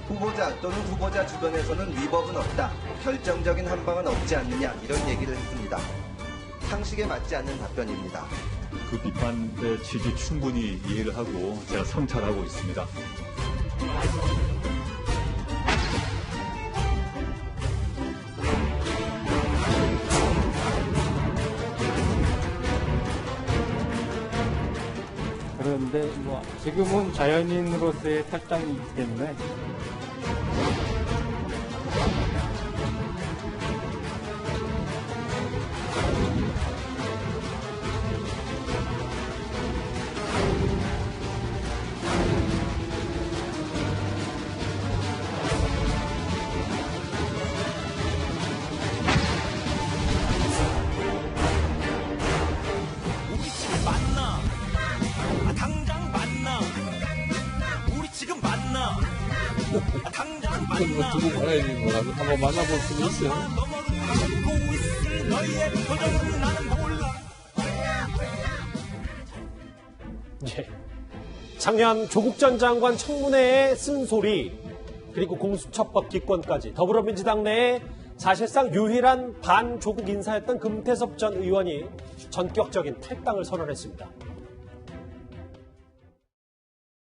후보자 또는 후보자 주변에서는 위법은 없다, 결정적인 한방은 없지 않느냐, 이런 얘기를 했습니다. 상식에 맞지 않는 답변입니다. 그 비판의 취지 충분히 이해를 하고 제가 성찰하고 있습니다. 그런데 뭐 지금은 자연인으로서의 탈당이기 때문에 두고 봐야지 뭐 한번 만나볼 수는 있어요. 예. 작년 조국 전 장관 청문회의 쓴소리, 그리고 공수처법 기권까지 더불어민주당 내에 사실상 유일한 반조국 인사였던 금태섭 전 의원이 전격적인 탈당을 선언했습니다.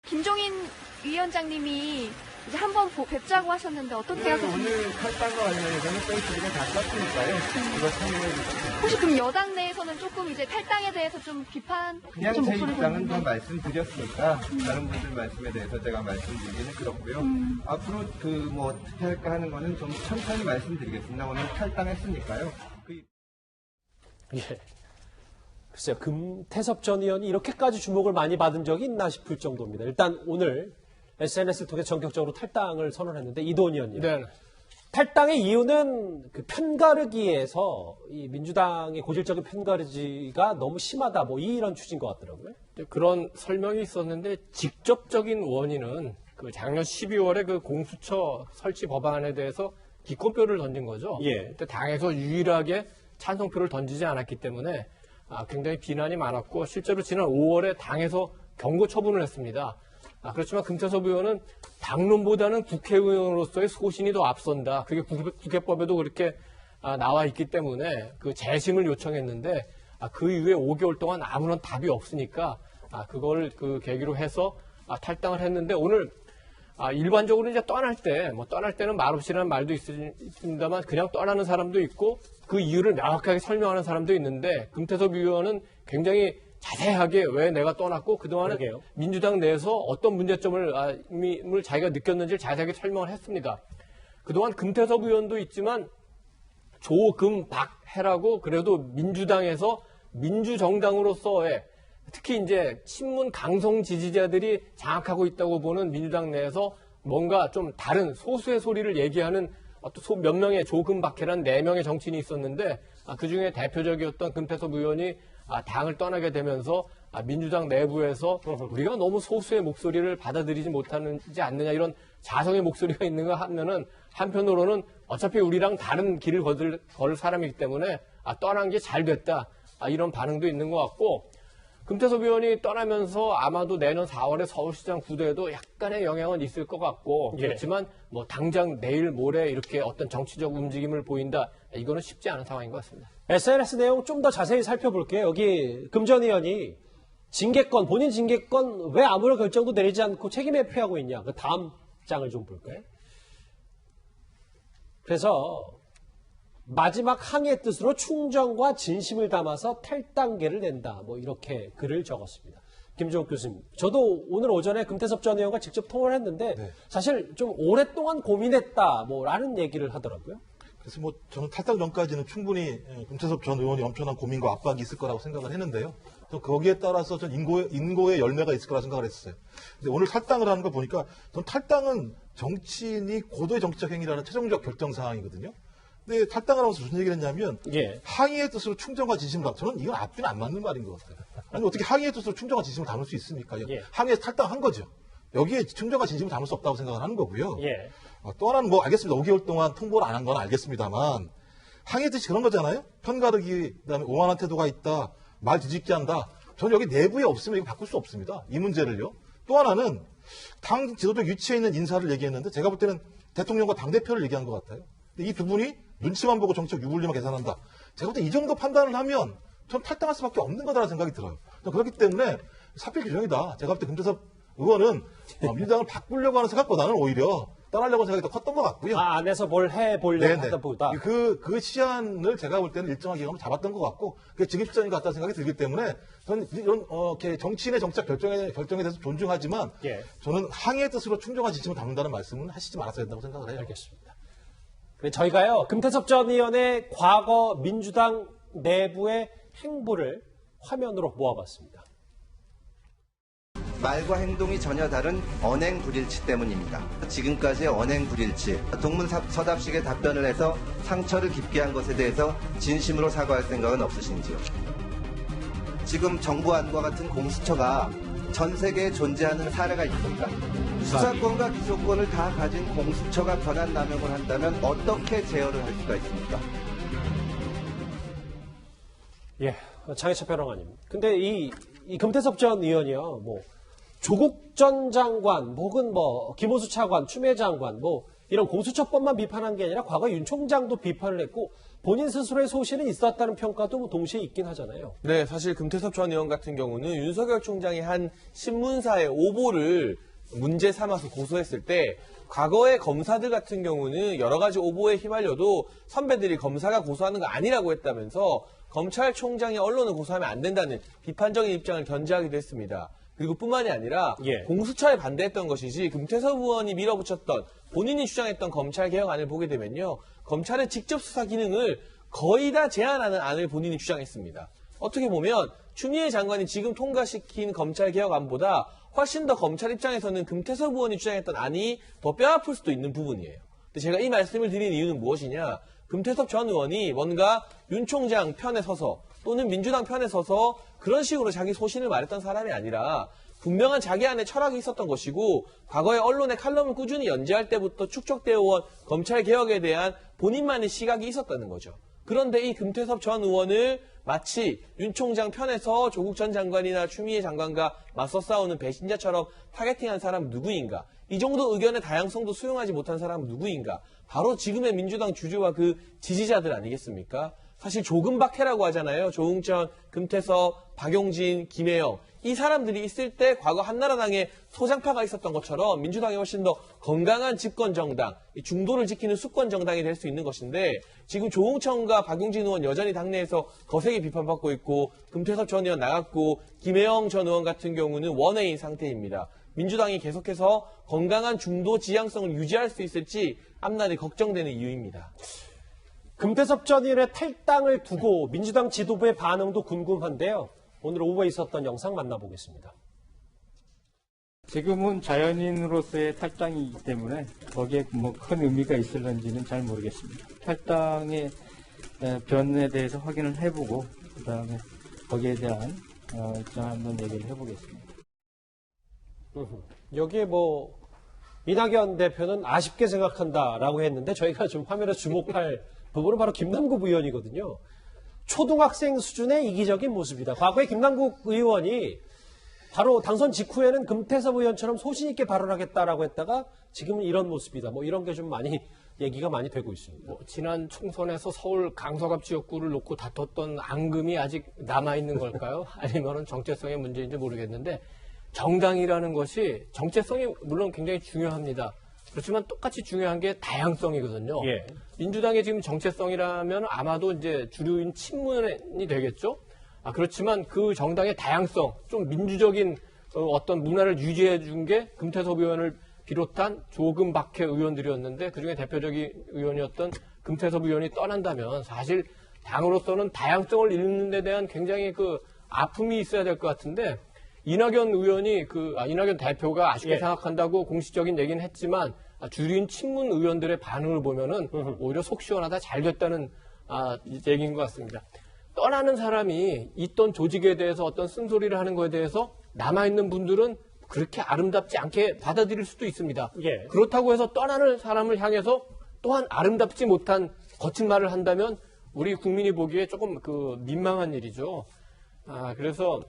김종인 위원장님이 이제 한번 뵙자고 하셨는데 어떤 생각하세요? 오늘 탈당과 관련해서는 페이스북에 다 썼으니까요. 이거 참여해 주시죠. 혹시 그럼 여당 내에서는 조금 이제 탈당에 대해서 좀 비판, 그냥 좀 제 목소리 입장은 듣는데. 좀 말씀드렸으니까 다른 분들 말씀에 대해서 제가 말씀드리기는 그렇고요. 앞으로 뭐 어떻게 할까 하는 거는 좀 천천히 말씀드리겠습니다. 오늘 탈당했으니까요. 예. 글쎄요, 금태섭 전 의원이 이렇게까지 주목을 많이 받은 적이 있나 싶을 정도입니다. 일단 오늘 SNS를 통해 전격적으로 탈당을 선언했는데, 이도원 의원님. 네. 탈당의 이유는 그 편가르기에서 이 민주당의 고질적인 편가르기가 너무 심하다, 뭐 이런 취지인 것 같더라고요. 그런 설명이 있었는데 직접적인 원인은 그 작년 12월에 그 공수처 설치 법안에 대해서 기권표를 던진 거죠. 예. 그때 당에서 유일하게 찬성표를 던지지 않았기 때문에 굉장히 비난이 많았고, 실제로 지난 5월에 당에서 경고 처분을 했습니다. 그렇지만 금태섭 의원은 당론보다는 국회의원으로서의 소신이 더 앞선다. 그게 국회법에도 그렇게 나와 있기 때문에 그 재심을 요청했는데, 그 이후에 5개월 동안 아무런 답이 없으니까 그걸 그 계기로 해서 탈당을 했는데, 오늘 일반적으로 이제 떠날 때는 말없이라는 말도 있습니다만 그냥 떠나는 사람도 있고 그 이유를 명확하게 설명하는 사람도 있는데, 금태섭 의원은 굉장히 자세하게 왜 내가 떠났고 그동안은 그러게요. 민주당 내에서 어떤 문제점을 자기가 느꼈는지를 자세하게 설명을 했습니다. 그동안 금태섭 의원도 있지만 조금박해라고 그래도 민주당에서 민주정당으로서의, 특히 이제 친문 강성 지지자들이 장악하고 있다고 보는 민주당 내에서 뭔가 좀 다른 소수의 소리를 얘기하는 어떤 몇 명의 조금박해란 4명의 정치인이 있었는데, 그중에 대표적이었던 금태섭 의원이 당을 떠나게 되면서 민주당 내부에서 우리가 너무 소수의 목소리를 받아들이지 못하지 않느냐, 이런 자성의 목소리가 있는가 하면은, 한편으로는 어차피 우리랑 다른 길을 걸 사람이기 때문에 떠난 게 잘 됐다, 이런 반응도 있는 것 같고, 금태섭 의원이 떠나면서 아마도 내년 4월에 서울시장 구도에도 약간의 영향은 있을 것 같고, 그렇지만 뭐 당장 내일 모레 이렇게 어떤 정치적 움직임을 보인다, 이거는 쉽지 않은 상황인 것 같습니다. SNS 내용 좀 더 자세히 살펴볼게요. 여기 금 전 의원이 본인 징계권 왜 아무런 결정도 내리지 않고 책임 회피하고 있냐. 그 다음 장을 좀 볼까요? 그래서 마지막 항의 뜻으로 충정과 진심을 담아서 탈당계를 낸다, 뭐 이렇게 글을 적었습니다. 김종욱 교수님, 저도 오늘 오전에 금태섭 전 의원과 직접 통화를 했는데 사실 좀 오랫동안 고민했다, 뭐라는 얘기를 하더라고요. 그래서 뭐 저는 탈당 전까지는 충분히 금태섭 전 의원이 엄청난 고민과 압박이 있을 거라고 생각을 했는데요. 또 거기에 따라서 전 인고의 열매가 있을 거라 생각을 했어요. 근데 오늘 탈당을 하는 거 보니까 전 탈당은 정치인이 고도의 정치적 행위라는 최종적 결정 사항이거든요. 근데 탈당을 하면서 무슨 얘기를 했냐면, 항의의 뜻으로 충정과 진심을 담. 저는 이건 앞뒤는 안 맞는 말인 것 같아요. 아니 어떻게 항의의 뜻으로 충정과 진심을 담을 수 있습니까? 항의에서 탈당한 거죠. 여기에 충정과 진심을 담을 수 없다고 생각을 하는 거고요. 또 하나는 뭐 알겠습니다. 5개월 동안 통보를 안 한 건 알겠습니다만, 항의의 뜻이 그런 거잖아요. 편가르기, 그다음에 오만한 태도가 있다, 말 뒤집기 한다. 저는 여기 내부에 없으면 이거 바꿀 수 없습니다. 이 문제를요. 또 하나는 당 지도적 위치에 있는 인사를 얘기했는데 제가 볼 때는 대통령과 당대표를 얘기한 것 같아요. 근데 이 두 분이 눈치만 보고 정치적 유불리만 계산한다. 제가 볼 때 이 정도 판단을 하면 전 탈당할 수밖에 없는 거다라는 생각이 들어요. 그렇기 때문에 사필 규정이다. 제가 볼 때 금태섭 의원은 민주당을 바꾸려고 하는 생각보다는 오히려 떠나려고 하는 생각이 더 컸던 것 같고요. 안에서 뭘 해보려고 하다 보다. 그 시안을 제가 볼 때는 일정한 기간을 잡았던 것 같고, 그게 직입수단인 것 같다는 생각이 들기 때문에, 저는 이런, 정치인의 정치적 결정에 대해서 존중하지만, 예. 저는 항의의 뜻으로 충정한 지침을 담는다는 말씀은 하시지 말았어야 된다고 생각을 해요. 알겠습니다. 저희가요, 금태섭 전 의원의 과거 민주당 내부의 행보를 화면으로 모아봤습니다. 말과 행동이 전혀 다른 언행 불일치 때문입니다. 지금까지의 언행 불일치, 동문서답식의 답변을 해서 상처를 깊게 한 것에 대해서 진심으로 사과할 생각은 없으신지요? 지금 정부 안과 같은 공수처가 전 세계에 존재하는 사례가 있습니까? 수사권과 기소권을 다 가진 공수처가 권한 남용을 한다면 어떻게 제어를 할 수가 있습니까? 예, 장혜철 평론가님. 근데 이 금태섭 전 의원이요, 조국 전 장관, 혹은 김호수 차관, 추미애 장관, 이런 공수처법만 비판한 게 아니라 과거 윤 총장도 비판을 했고 본인 스스로의 소신은 있었다는 평가도 동시에 있긴 하잖아요. 네, 사실 금태섭 전 의원 같은 경우는 윤석열 총장이 한 신문사의 오보를 문제 삼아서 고소했을 때 과거의 검사들 같은 경우는 여러 가지 오보에 휘말려도 선배들이 검사가 고소하는 거 아니라고 했다면서 검찰총장이 언론을 고소하면 안 된다는 비판적인 입장을 견지하기도 했습니다. 그리고 뿐만이 아니라 공수처에 반대했던 것이지 금태섭 의원이 밀어붙였던 본인이 주장했던 검찰개혁안을 보게 되면요. 검찰의 직접 수사 기능을 거의 다 제한하는 안을 본인이 주장했습니다. 어떻게 보면 추미애 장관이 지금 통과시킨 검찰개혁안보다 훨씬 더 검찰 입장에서는 금태섭 의원이 주장했던 안이 더 뼈아플 수도 있는 부분이에요. 근데 제가 이 말씀을 드린 이유는 무엇이냐. 금태섭 전 의원이 뭔가 윤 총장 편에 서서 또는 민주당 편에 서서 그런 식으로 자기 소신을 말했던 사람이 아니라 분명한 자기 안에 철학이 있었던 것이고 과거에 언론의 칼럼을 꾸준히 연재할 때부터 축적되어 온 검찰개혁에 대한 본인만의 시각이 있었다는 거죠. 그런데 이 금태섭 전 의원을 마치 윤 총장 편에서 조국 전 장관이나 추미애 장관과 맞서 싸우는 배신자처럼 타겟팅한 사람은 누구인가? 이 정도 의견의 다양성도 수용하지 못한 사람은 누구인가? 바로 지금의 민주당 주주와 그 지지자들 아니겠습니까? 사실 조금박해라고 하잖아요. 조응천, 금태섭, 박용진, 김혜영. 이 사람들이 있을 때 과거 한나라당에 소장파가 있었던 것처럼 민주당이 훨씬 더 건강한 집권정당, 중도를 지키는 수권정당이 될 수 있는 것인데 지금 조응천과 박용진 의원 여전히 당내에서 거세게 비판받고 있고 금태섭 전 의원 나갔고 김혜영 전 의원 같은 경우는 원외인 상태입니다. 민주당이 계속해서 건강한 중도 지향성을 유지할 수 있을지 앞날이 걱정되는 이유입니다. 금태섭 전 의원의 탈당을 두고 민주당 지도부의 반응도 궁금한데요. 오늘 오후에 있었던 영상 만나보겠습니다. 지금은 자연인으로서의 탈당이기 때문에 거기에 큰 의미가 있을런지는 잘 모르겠습니다. 탈당의 변에 대해서 확인을 해보고 그다음에 거기에 대한 입장 한번 얘기를 해보겠습니다. 여기에 이낙연 대표는 아쉽게 생각한다라고 했는데 저희가 좀 화면에 주목할 부분은 바로 김남국 의원이거든요. 초등학생 수준의 이기적인 모습이다. 과거에 김남국 의원이 바로 당선 직후에는 금태섭 의원처럼 소신 있게 발언하겠다라고 했다가 지금은 이런 모습이다. 이런 게 좀 많이 얘기가 많이 되고 있습니다. 지난 총선에서 서울 강서갑 지역구를 놓고 다퉜던 앙금이 아직 남아있는 걸까요? 아니면 정체성의 문제인지 모르겠는데 정당이라는 것이 정체성이 물론 굉장히 중요합니다. 그렇지만 똑같이 중요한 게 다양성이거든요. 예. 민주당의 지금 정체성이라면 아마도 이제 주류인 친문이 되겠죠. 그렇지만 그 정당의 다양성, 좀 민주적인 어떤 문화를 유지해 준 게 금태섭 의원을 비롯한 조금박해 의원들이었는데 그중에 대표적인 의원이었던 금태섭 의원이 떠난다면 사실 당으로서는 다양성을 잃는 데 대한 굉장히 아픔이 있어야 될 것 같은데 이낙연 의원이 이낙연 대표가 아쉽게 생각한다고 공식적인 얘기는 했지만 주류인 친문 의원들의 반응을 보면은 오히려 속 시원하다 잘 됐다는 얘기인 것 같습니다. 떠나는 사람이 있던 조직에 대해서 어떤 쓴소리를 하는 것에 대해서 남아있는 분들은 그렇게 아름답지 않게 받아들일 수도 있습니다. 예. 그렇다고 해서 떠나는 사람을 향해서 또한 아름답지 못한 거친 말을 한다면 우리 국민이 보기에 조금 민망한 일이죠. 그래서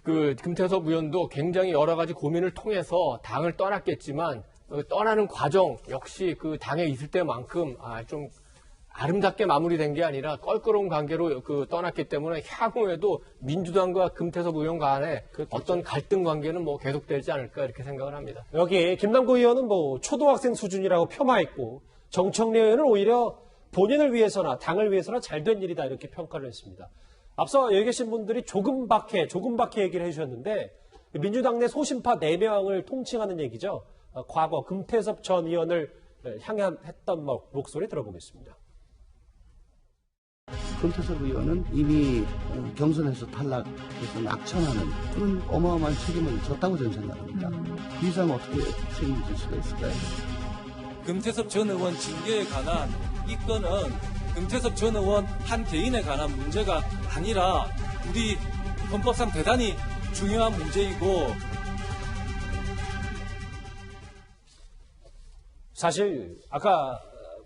그 금태섭 의원도 굉장히 여러 가지 고민을 통해서 당을 떠났겠지만 떠나는 과정 역시 그 당에 있을 때만큼 좀 아름답게 마무리된 게 아니라 껄끄러운 관계로 떠났기 때문에 향후에도 민주당과 금태섭 의원 간의 어떤 갈등 관계는 뭐 계속되지 않을까 이렇게 생각을 합니다. 여기 김남국 의원은 뭐 초등학생 수준이라고 폄하했고 정청래 의원은 오히려 본인을 위해서나 당을 위해서나 잘된 일이다 이렇게 평가를 했습니다. 앞서 여기 계신 분들이 조금밖에 얘기를 해주셨는데 민주당 내 소신파 4명을 통칭하는 얘기죠. 과거 금태섭 전 의원을 향한 했던 목소리 들어보겠습니다. 금태섭 의원은 이미 경선에서 탈락해서 낙천하는 그런 어마어마한 책임을 졌다고 저는 생각합니다. 이 이상 어떻게 책임질 수가 있을까요? 금태섭 전 의원 징계에 관한 이 건은 금태섭 전 의원 한 개인에 관한 문제가 아니라 우리 헌법상 대단히 중요한 문제이고 사실 아까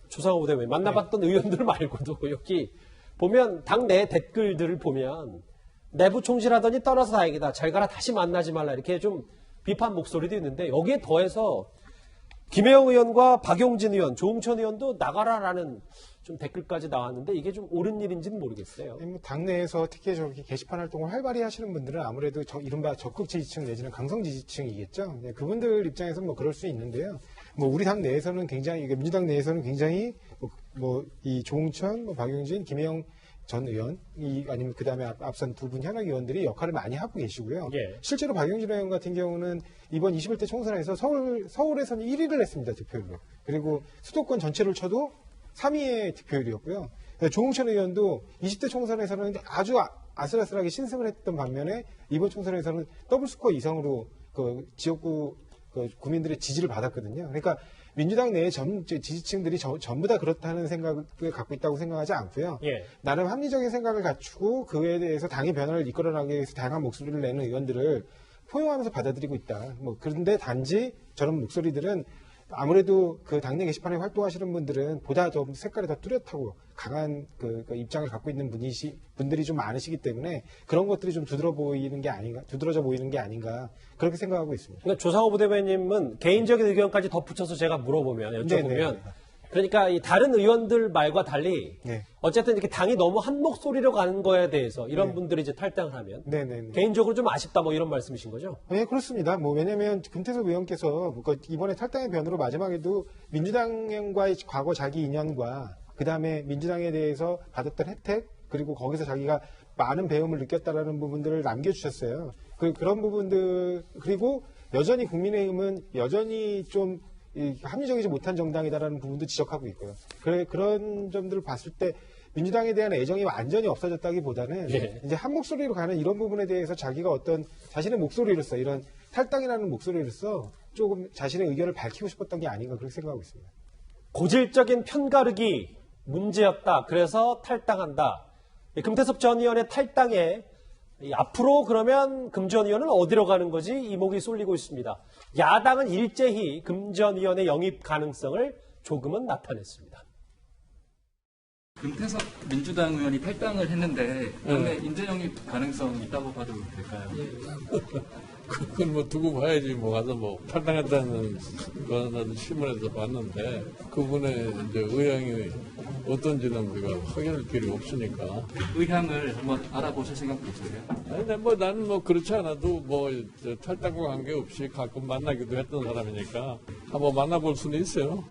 조상호 부대변인 만나봤던 의원들 말고도 여기 보면 당내 댓글들을 보면 내부 총질하더니 떠나서 다행이다. 잘 가라 다시 만나지 말라 이렇게 좀 비판 목소리도 있는데 여기에 더해서 김혜영 의원과 박용진 의원, 조응천 의원도 나가라라는 좀 댓글까지 나왔는데 이게 좀 옳은 일인지는 모르겠어요. 당내에서 특히 저렇게 게시판 활동을 활발히 하시는 분들은 아무래도 이른바 적극 지지층 내지는 강성 지지층이겠죠. 그분들 입장에서는 뭐 그럴 수 있는데요. 뭐 우리 당 내에서는 굉장히 민주당 내에서는 굉장히 이 조응천, 박용진, 김혜영 전 의원, 아니면 그 다음에 앞선 두 분 현역 의원들이 역할을 많이 하고 계시고요. 예. 실제로 박용진 의원 같은 경우는 이번 21대 총선에서 서울에서는 1위를 했습니다, 득표율로. 그리고 수도권 전체를 쳐도 3위의 득표율이었고요. 조응천 의원도 20대 총선에서는 아주 아슬아슬하게 신승을 했던 반면에 이번 총선에서는 더블 스코어 이상으로 그 지역구 국민들의 지지를 받았거든요. 그러니까 민주당 내의 지지층들이 전부 다 그렇다는 생각을 갖고 있다고 생각하지 않고요. 예. 나름 합리적인 생각을 갖추고 그에 대해서 당의 변화를 이끌어나가기 위해서 다양한 목소리를 내는 의원들을 포용하면서 받아들이고 있다. 그런데 단지 저런 목소리들은 아무래도 그 당내 게시판에 활동하시는 분들은 보다 좀 색깔이 더 뚜렷하고 강한 그 입장을 갖고 있는 분들이 좀 많으시기 때문에 그런 것들이 좀 두드러져 보이는 게 아닌가 그렇게 생각하고 있습니다. 그러니까 조상호 부대변인님은 개인적인 의견까지 덧붙여서 제가 여쭤보면 네네. 그러니까 이 다른 의원들 말과 달리 네. 어쨌든 이렇게 당이 너무 한 목소리로 가는 거에 대해서 이런 네. 분들이 이제 탈당을 하면 네네. 개인적으로 좀 아쉽다 뭐 이런 말씀이신 거죠? 네, 그렇습니다. 왜냐면 금태섭 의원께서 이번에 탈당의 변으로 마지막에도 민주당과의 과거 자기 인연과 그 다음에 민주당에 대해서 받았던 혜택 그리고 거기서 자기가 많은 배움을 느꼈다라는 부분들을 남겨주셨어요. 그런 부분들 그리고 여전히 국민의힘은 여전히 좀 합리적이지 못한 정당이다라는 부분도 지적하고 있고요. 그런 점들을 봤을 때 민주당에 대한 애정이 완전히 없어졌다기보다는 예. 이제 한 목소리로 가는 이런 부분에 대해서 자기가 어떤 자신의 목소리로서 이런 탈당이라는 목소리로서 조금 자신의 의견을 밝히고 싶었던 게 아닌가 그렇게 생각하고 있습니다. 고질적인 편가르기 문제였다. 그래서 탈당한다. 금태섭 전 의원의 탈당에 앞으로 그러면 금 전 의원은 어디로 가는 거지? 이목이 쏠리고 있습니다. 야당은 일제히 금 전 의원의 영입 가능성을 조금은 나타냈습니다. 금태섭 민주당 의원이 탈당을 했는데 그다음에 인재 영입 가능성 있다고 봐도 될까요? 그건 뭐 두고 봐야지 뭐 가서 뭐 탈당했다는 거는 신문에서 봤는데 그분의 이제 의향이 어떤지는 우리가 확인할 길이 없으니까. 의향을 한번 알아보실 생각도 있으세요? 아니, 근데 뭐 나는 뭐 그렇지 않아도 뭐 탈당과 관계없이 가끔 만나기도 했던 사람이니까 한번 만나볼 수는 있어요.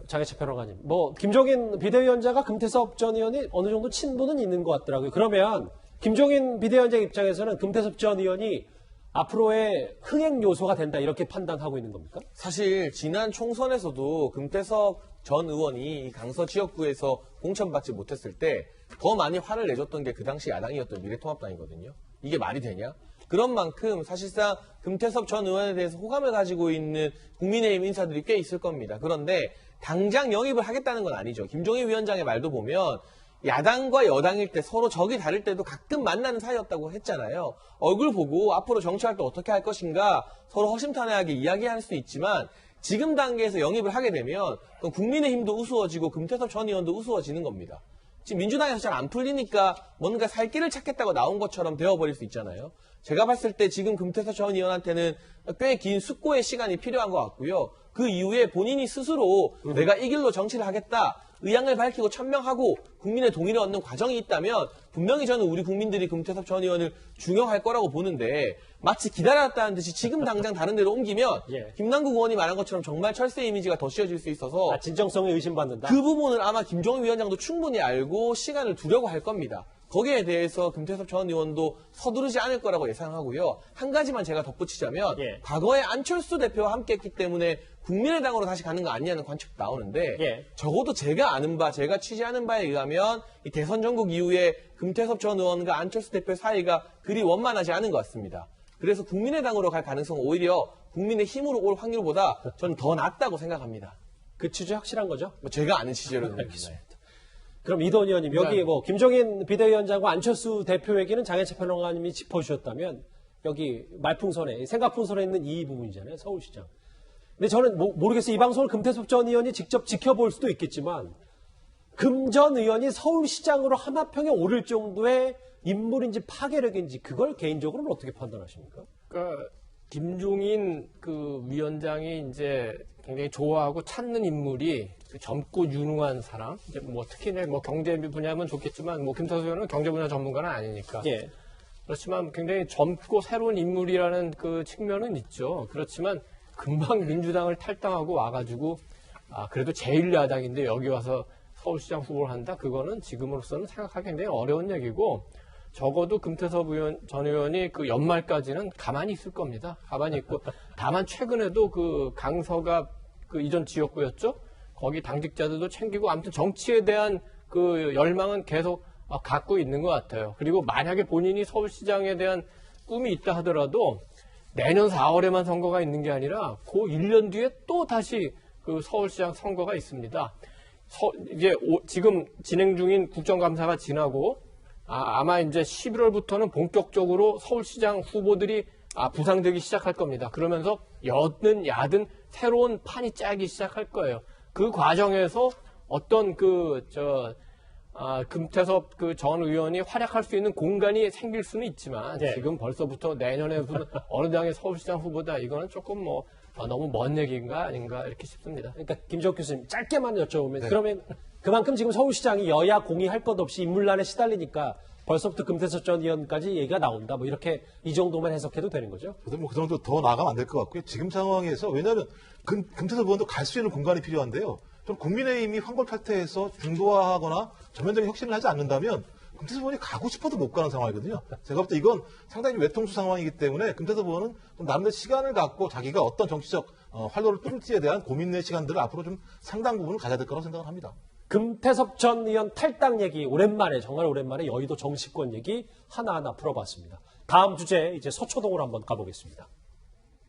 장혜철 평론가님, 김종인 비대위원장과 금태섭 전 의원이 어느 정도 친분은 있는 것 같더라고요. 그러면 김종인 비대위원장 입장에서는 금태섭 전 의원이 앞으로의 흥행 요소가 된다 이렇게 판단하고 있는 겁니까? 사실 지난 총선에서도 금태섭 전 의원이 이 강서 지역구에서 공천받지 못했을 때 더 많이 화를 내줬던 게 그 당시 야당이었던 미래통합당이거든요. 이게 말이 되냐? 그런 만큼 사실상 금태섭 전 의원에 대해서 호감을 가지고 있는 국민의힘 인사들이 꽤 있을 겁니다. 그런데 당장 영입을 하겠다는 건 아니죠. 김종인 위원장의 말도 보면 야당과 여당일 때 서로 적이 다를 때도 가끔 만나는 사이였다고 했잖아요. 얼굴 보고 앞으로 정치활동 어떻게 할 것인가 서로 허심탄회하게 이야기할 수 있지만 지금 단계에서 영입을 하게 되면 그럼 국민의힘도 우스워지고 금태섭 전 의원도 우스워지는 겁니다. 지금 민주당에서 잘 안 풀리니까 뭔가 살 길을 찾겠다고 나온 것처럼 되어버릴 수 있잖아요. 제가 봤을 때 지금 금태섭 전 의원한테는 꽤 긴 숙고의 시간이 필요한 것 같고요. 그 이후에 본인이 스스로 내가 이 길로 정치를 하겠다, 의향을 밝히고 천명하고 국민의 동의를 얻는 과정이 있다면 분명히 저는 우리 국민들이 금태섭 전 의원을 중용할 거라고 보는데 마치 기다렸다는 듯이 지금 당장 다른 데로 옮기면 김남국 의원이 말한 것처럼 정말 철새 이미지가 더 씌워질 수 있어서 진정성에 의심받는다. 그 부분을 아마 김종인 위원장도 충분히 알고 시간을 두려고 할 겁니다. 거기에 대해서 금태섭 전 의원도 서두르지 않을 거라고 예상하고요. 한 가지만 제가 덧붙이자면 과거에 안철수 대표와 함께했기 때문에 국민의당으로 다시 가는 거 아니냐는 관측도 나오는데 적어도 제가 아는 바, 제가 취재하는 바에 의하면 이 대선 전국 이후에 금태섭 전 의원과 안철수 대표 사이가 그리 원만하지 않은 것 같습니다. 그래서 국민의당으로 갈 가능성은 오히려 국민의힘으로 올 확률보다 저는 더 낮다고 생각합니다. 그 취재 확실한 거죠? 제가 아는 취재로는. 알겠습니다. 그럼 이도원 의원님, 여기 뭐 김종인 비대위원장과 안철수 대표 얘기는 장혜철 평론가님이 짚어주셨다면 여기 말풍선에, 생각풍선에 있는 이 부분이잖아요. 서울시장. 근데 저는 모르겠어요. 이 방송을 금태섭 전 의원이 직접 지켜볼 수도 있겠지만 금 전 의원이 서울시장으로 하마평에 오를 정도의 인물인지 파괴력인지 그걸 개인적으로는 어떻게 판단하십니까? 그러니까 김종인 그 위원장이 이제 굉장히 좋아하고 찾는 인물이 그 젊고 유능한 사람, 이제 뭐 특히 뭐 경제 분야면 좋겠지만 뭐 김태섭 의원은 경제 분야 전문가는 아니니까. 그렇지만 굉장히 젊고 새로운 인물이라는 그 측면은 있죠. 그렇지만 금방 민주당을 탈당하고 와가지고 그래도 제1야당인데 여기 와서 서울시장 후보를 한다? 그거는 지금으로서는 생각하기 굉장히 어려운 얘기고 적어도 금태섭 전 의원이 그 연말까지는 가만히 있을 겁니다. 가만히 있고 다만 최근에도 그 강서가 그 이전 지역구였죠. 거기 당직자들도 챙기고 아무튼 정치에 대한 그 열망은 계속 갖고 있는 것 같아요. 그리고 만약에 본인이 서울시장에 대한 꿈이 있다 하더라도 내년 4월에만 선거가 있는 게 아니라 그 1년 뒤에 또 다시 그 서울시장 선거가 있습니다. 이제 지금 진행 중인 국정감사가 지나고 아마 이제 11월부터는 본격적으로 서울시장 후보들이 부상되기 시작할 겁니다. 그러면서 여든 야든 새로운 판이 짜기 시작할 거예요. 그 과정에서 어떤 금태섭 그 전 의원이 활약할 수 있는 공간이 생길 수는 있지만 지금 벌써부터 내년에 어느 당의 서울시장 후보다 이거는 조금 너무 먼 얘기인가 아닌가 이렇게 싶습니다. 그러니까 김정욱 교수님 짧게만 여쭤보면 그러면 그만큼 지금 서울시장이 여야 공의할 것 없이 인물난에 시달리니까 벌써부터 금태섭 전 의원까지 얘기가 나온다. 뭐 이렇게 이 정도만 해석해도 되는 거죠? 그래도 뭐 그 정도 더 나가면 안 될 것 같고요. 지금 상황에서 왜냐하면 금태섭 의원도 갈 수 있는 공간이 필요한데요. 좀 국민의힘이 황골탈퇴해서 중도화하거나 전면적인 혁신을 하지 않는다면 금태섭 의원이 가고 싶어도 못 가는 상황이거든요. 제가 볼 때 이건 상당히 외통수 상황이기 때문에 금태섭 의원은 좀 나름대로 시간을 갖고 자기가 어떤 정치적 활로를 뚫을지에 대한 고민의 시간들을 앞으로 좀 상당 부분을 가져야 될 거라고 생각을 합니다. 금태섭 전 의원 탈당 얘기 오랜만에 정말 오랜만에 여의도 정치권 얘기 하나하나 풀어봤습니다. 다음 주제 이제 서초동으로 한번 가보겠습니다.